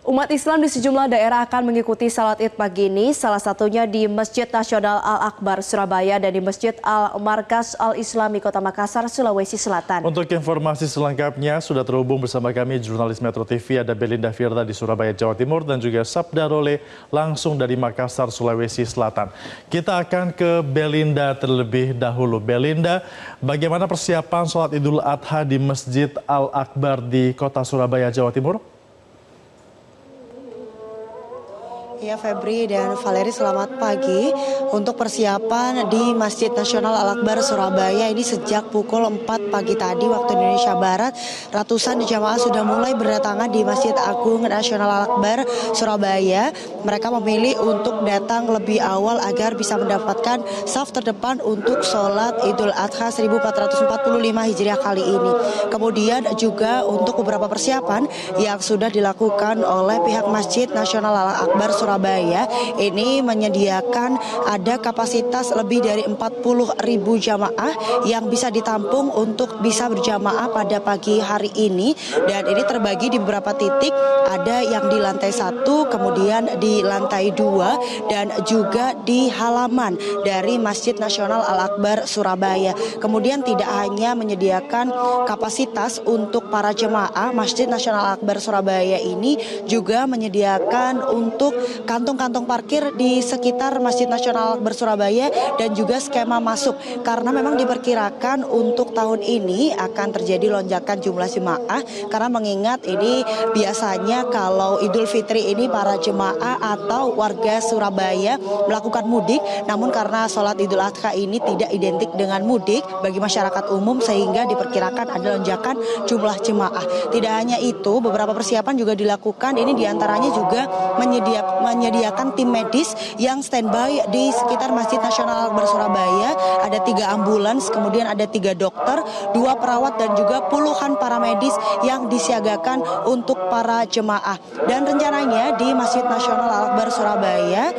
Umat Islam di sejumlah daerah akan mengikuti salat Id pagi ini, salah satunya di Masjid Nasional Al-Akbar Surabaya dan di Masjid Al-Markas Al-Islami Kota Makassar, Sulawesi Selatan. Untuk informasi selengkapnya sudah terhubung bersama kami jurnalis Metro TV ada Belinda Firda di Surabaya, Jawa Timur dan juga Sabda Role langsung dari Makassar, Sulawesi Selatan. Kita akan ke Belinda terlebih dahulu. Belinda, bagaimana persiapan sholat Idul Adha di Masjid Al-Akbar di Kota Surabaya, Jawa Timur? Ya, Febri dan Valeri, selamat pagi. Untuk persiapan di Masjid Nasional Al-Akbar Surabaya ini sejak pukul 4 pagi tadi waktu Indonesia Barat, ratusan jamaah sudah mulai berdatangan di Masjid Agung Nasional Al-Akbar Surabaya. Mereka memilih untuk datang lebih awal agar bisa mendapatkan saf terdepan untuk sholat Idul Adha 1445 Hijriah kali ini. Kemudian juga untuk beberapa persiapan yang sudah dilakukan oleh pihak Masjid Nasional Al-Akbar Surabaya ini menyediakan ada kapasitas lebih dari 40.000 jamaah yang bisa ditampung untuk bisa berjamaah pada pagi hari ini, dan ini terbagi di beberapa titik, ada yang di lantai 1, kemudian di lantai 2 dan juga di halaman dari Masjid Nasional Al-Akbar Surabaya. Kemudian tidak hanya menyediakan kapasitas untuk para jemaah, Masjid Nasional Al-Akbar Surabaya ini juga menyediakan untuk kantong-kantong parkir di sekitar Masjid Nasional Al-Akbar Surabaya dan juga skema masuk, karena memang diperkirakan untuk tahun ini akan terjadi lonjakan jumlah jemaah, karena mengingat ini biasanya kalau Idul Fitri ini para jemaah atau warga Surabaya melakukan mudik, namun karena sholat Idul Adha ini tidak identik dengan mudik bagi masyarakat umum sehingga diperkirakan ada lonjakan jumlah jemaah. Tidak hanya itu, beberapa persiapan juga dilakukan, ini diantaranya juga menyediakan tim medis yang standby di sekitar Masjid Nasional Al-Akbar Surabaya. Ada 3 ambulans, kemudian ada 3 dokter, 2 perawat dan juga puluhan paramedis yang disiagakan untuk para jemaah. Dan rencananya di Masjid Nasional Al-Akbar Surabaya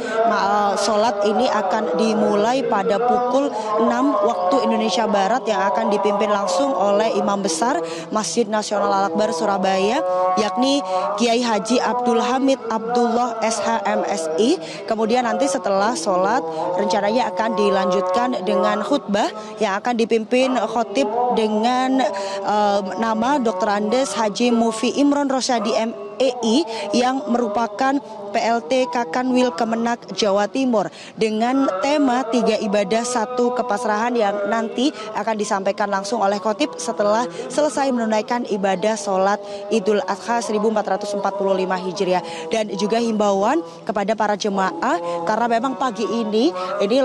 sholat ini akan dimulai pada pukul 6 waktu Indonesia Barat yang akan dipimpin langsung oleh Imam Besar Masjid Nasional Al-Akbar Surabaya, yakni Kiai Haji Abdul Hamid Abdullah SHMSI. Kemudian nanti setelah sholat rencananya akan dilanjutkan dengan khutbah yang akan dipimpin khotib dengan nama Dr. Andes Haji Mufi Imron Rosyadi MEI yang merupakan PLT Kakanwil Kemenak Jawa Timur, dengan tema 3 ibadah 1 kepasrahan yang nanti akan disampaikan langsung oleh khotib setelah selesai menunaikan ibadah sholat Idul Adha 1445 Hijriah. Dan juga himbauan kepada para jemaah, karena memang pagi ini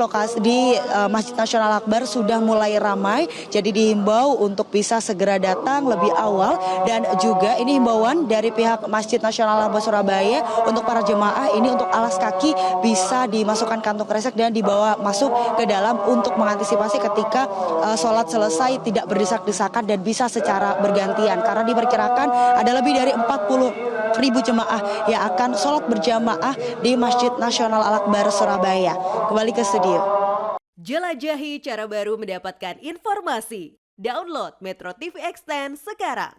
lokasi di Masjid Nasional Al-Akbar sudah mulai ramai, jadi dihimbau untuk bisa segera datang lebih awal. Dan juga ini himbauan dari pihak Masjid Nasional Al-Akbar Surabaya untuk para jemaah ini, untuk alas kaki bisa dimasukkan kantong kresek dan dibawa masuk ke dalam untuk mengantisipasi ketika sholat selesai tidak berdesak-desakan dan bisa secara bergantian, karena diperkirakan ada lebih dari 40.000 jemaah yang akan sholat berjamaah di Masjid Nasional Al-Akbar Surabaya. Kembali ke studio. Jelajahi cara baru mendapatkan informasi. Download Metro TV Extend sekarang.